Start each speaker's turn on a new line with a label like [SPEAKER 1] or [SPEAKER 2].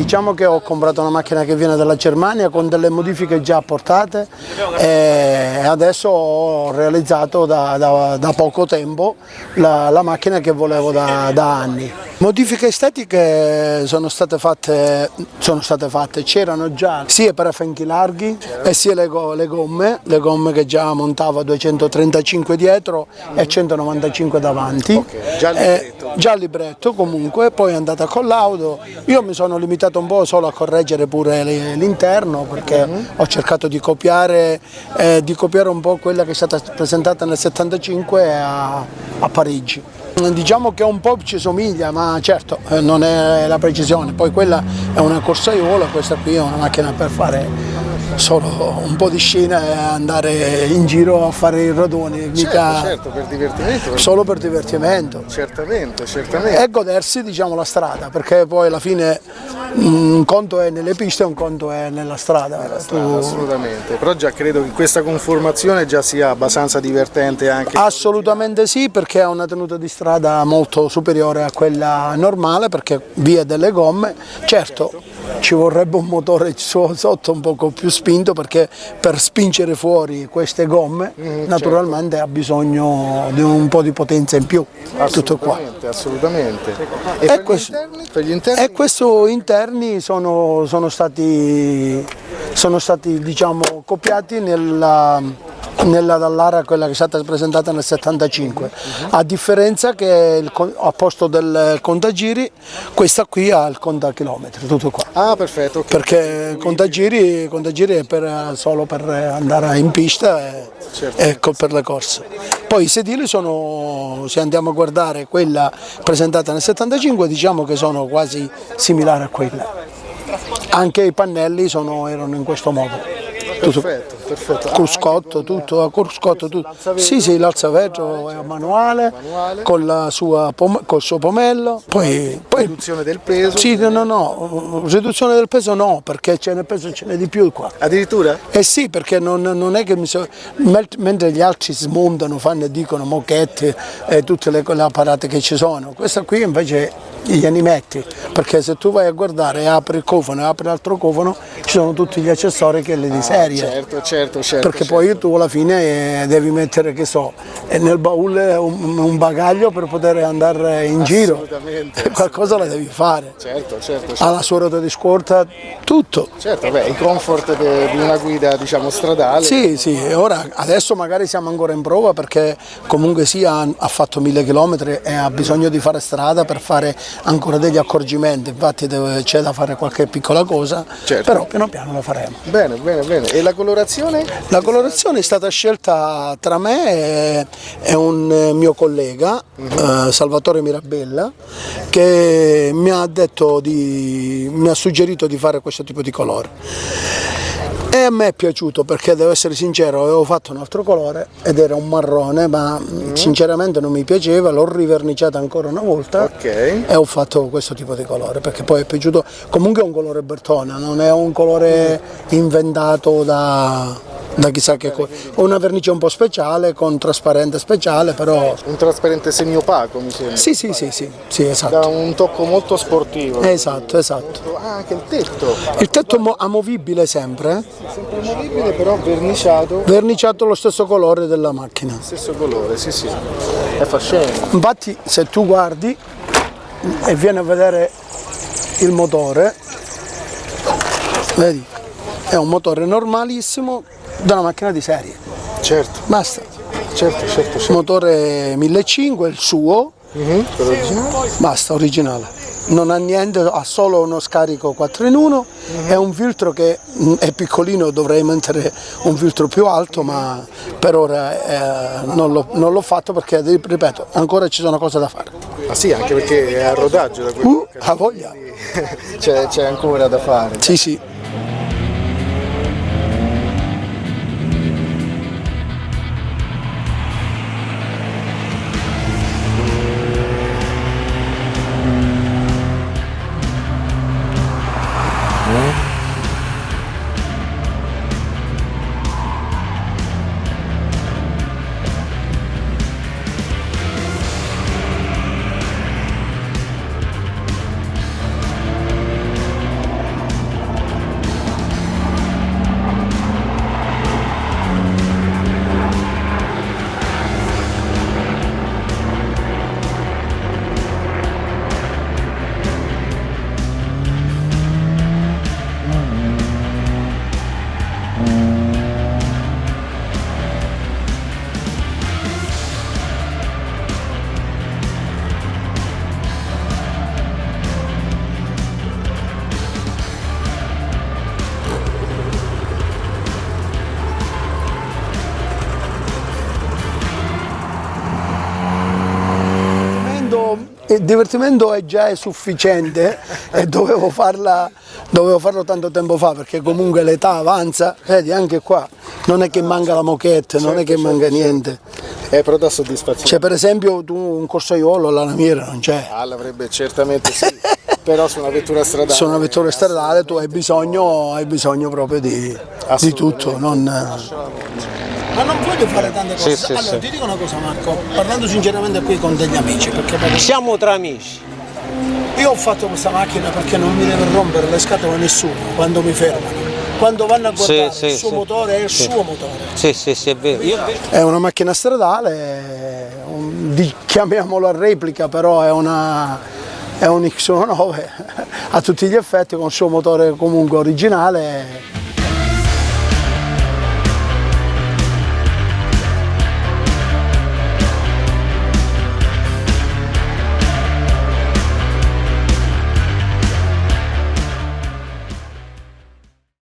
[SPEAKER 1] Diciamo che ho comprato una macchina che viene dalla Germania con delle modifiche già apportate e adesso ho realizzato da poco tempo la macchina che volevo da anni. Modifiche estetiche sono state fatte, c'erano già sia per fenchi larghi e sia le gomme che già montava 235 dietro e 195 davanti.
[SPEAKER 2] Okay.
[SPEAKER 1] Già il libretto comunque, poi è andata con l'auto. Io mi sono limitato un po' solo a correggere pure l'interno perché ho cercato di copiare un po' quella che è stata presentata nel 75 a Parigi. Diciamo che un po' ci somiglia, ma certo non è la precisione. Poi quella è una corsaiola, questa qui è una macchina per fare solo un po' di scena e andare in giro a fare i raduni, mica
[SPEAKER 2] certo, per divertimento.
[SPEAKER 1] Solo per divertimento.
[SPEAKER 2] Certamente.
[SPEAKER 1] E godersi, diciamo, la strada, perché poi alla fine un conto è nelle piste e un conto è nella strada.
[SPEAKER 2] Assolutamente, però già credo che questa conformazione già sia abbastanza divertente anche.
[SPEAKER 1] Assolutamente sì, perché ha una tenuta di strada molto superiore a quella normale, perché via delle gomme, certo ci vorrebbe un motore sotto un poco più spinto, perché per spingere fuori queste gomme naturalmente ha bisogno di un po' di potenza in più. Tutto qua.
[SPEAKER 2] Assolutamente. E per gli interni?
[SPEAKER 1] E questi interni sono stati diciamo copiati nella Dallara, quella che è stata presentata nel 75, a differenza che al posto del contagiri questa qui ha il contachilometri, tutto qua.
[SPEAKER 2] Ah, perfetto. Okay.
[SPEAKER 1] Perché il contagiri è solo per andare in pista e per le corse. Poi i sedili se andiamo a guardare quella presentata nel 75, diciamo che sono quasi similari a quella. Anche i pannelli erano in questo modo.
[SPEAKER 2] Perfetto.
[SPEAKER 1] Cruscotto, tutto. Sì, l'alzavetro è manuale. Col suo pomello. Poi
[SPEAKER 2] riduzione del peso?
[SPEAKER 1] Sì, no, riduzione del peso no, perché nel peso ce n'è di più qua.
[SPEAKER 2] Addirittura?
[SPEAKER 1] Eh sì, perché non è che mentre gli altri smontano, fanno e dicono moquette e tutte le apparate che ci sono, questa qui invece gli animetti, perché se tu vai a guardare e apri il cofano e apri l'altro cofano ci sono tutti gli accessori che le di serie.
[SPEAKER 2] Certo.
[SPEAKER 1] Perché poi tu alla fine devi mettere, che so, nel baule un bagaglio per poter andare in giro. Qualcosa la devi fare.
[SPEAKER 2] Certo.
[SPEAKER 1] Ha la sua ruota di scorta, tutto.
[SPEAKER 2] Certo, i comfort di una guida, diciamo, stradale.
[SPEAKER 1] Sì, adesso magari siamo ancora in prova perché comunque sia ha fatto 1000 km e ha bisogno di fare strada per fare ancora degli accorgimenti, infatti c'è da fare qualche piccola cosa, però piano piano lo faremo.
[SPEAKER 2] Bene. E la colorazione?
[SPEAKER 1] La colorazione è stata scelta tra me e un mio collega, Salvatore Mirabella, che mi ha suggerito di fare questo tipo di colore. E a me è piaciuto perché, devo essere sincero, avevo fatto un altro colore ed era un marrone, ma sinceramente non mi piaceva, l'ho riverniciata ancora una volta e ho fatto questo tipo di colore perché poi è piaciuto. Comunque è un colore Bertone, non è un colore inventato da chissà che cosa. Ho una vernice un po' speciale con trasparente speciale, però
[SPEAKER 2] un trasparente semiopaco, mi sembra.
[SPEAKER 1] Sì, esatto.
[SPEAKER 2] Da un tocco molto sportivo.
[SPEAKER 1] Esatto.
[SPEAKER 2] Ah, anche il tetto.
[SPEAKER 1] Il tetto amovibile sempre.
[SPEAKER 2] Sempre amovibile, però verniciato.
[SPEAKER 1] Verniciato lo stesso colore della macchina.
[SPEAKER 2] Stesso colore, sì. È fascinante.
[SPEAKER 1] Infatti se tu guardi e vieni a vedere il motore, vedi, è un motore normalissimo da una macchina di serie.
[SPEAKER 2] Certo.
[SPEAKER 1] Basta.
[SPEAKER 2] Certo.
[SPEAKER 1] Motore 1500, il suo.
[SPEAKER 2] Originale?
[SPEAKER 1] Basta, originale. Non ha niente, ha solo uno scarico 4 in 1 e un filtro che è piccolino, dovrei mettere un filtro più alto, ma per ora non l'ho fatto perché, ripeto, ancora ci sono cose da fare.
[SPEAKER 2] Ah sì, anche perché è a rodaggio da quello.
[SPEAKER 1] Ha voglia.
[SPEAKER 2] C'è ancora da fare.
[SPEAKER 1] Sì. il divertimento è già sufficiente e dovevo farlo tanto tempo fa, perché comunque l'età avanza, vedi anche qua, non è che manca la moquette, non è che manca niente.
[SPEAKER 2] Però dà soddisfazione.
[SPEAKER 1] C'è per esempio un corsaiolo, la lamiera non c'è.
[SPEAKER 2] L'avrebbe certamente sì, però su una vettura stradale.
[SPEAKER 1] Su una vettura stradale tu hai bisogno proprio di tutto. Ma non voglio fare tante cose.
[SPEAKER 3] Sì,
[SPEAKER 1] allora,
[SPEAKER 3] sì.
[SPEAKER 1] ti dico una cosa, Marco, parlando sinceramente qui con degli amici, perché
[SPEAKER 3] Siamo tra amici.
[SPEAKER 1] io ho fatto questa macchina perché non mi deve rompere le scatole nessuno quando mi fermano. Quando vanno a guardare
[SPEAKER 3] Sì,
[SPEAKER 1] il suo
[SPEAKER 3] sì.
[SPEAKER 1] motore è il suo motore.
[SPEAKER 3] Sì, è vero.
[SPEAKER 1] È una macchina stradale, chiamiamola replica, però è un X19 a tutti gli effetti, con il suo motore comunque originale.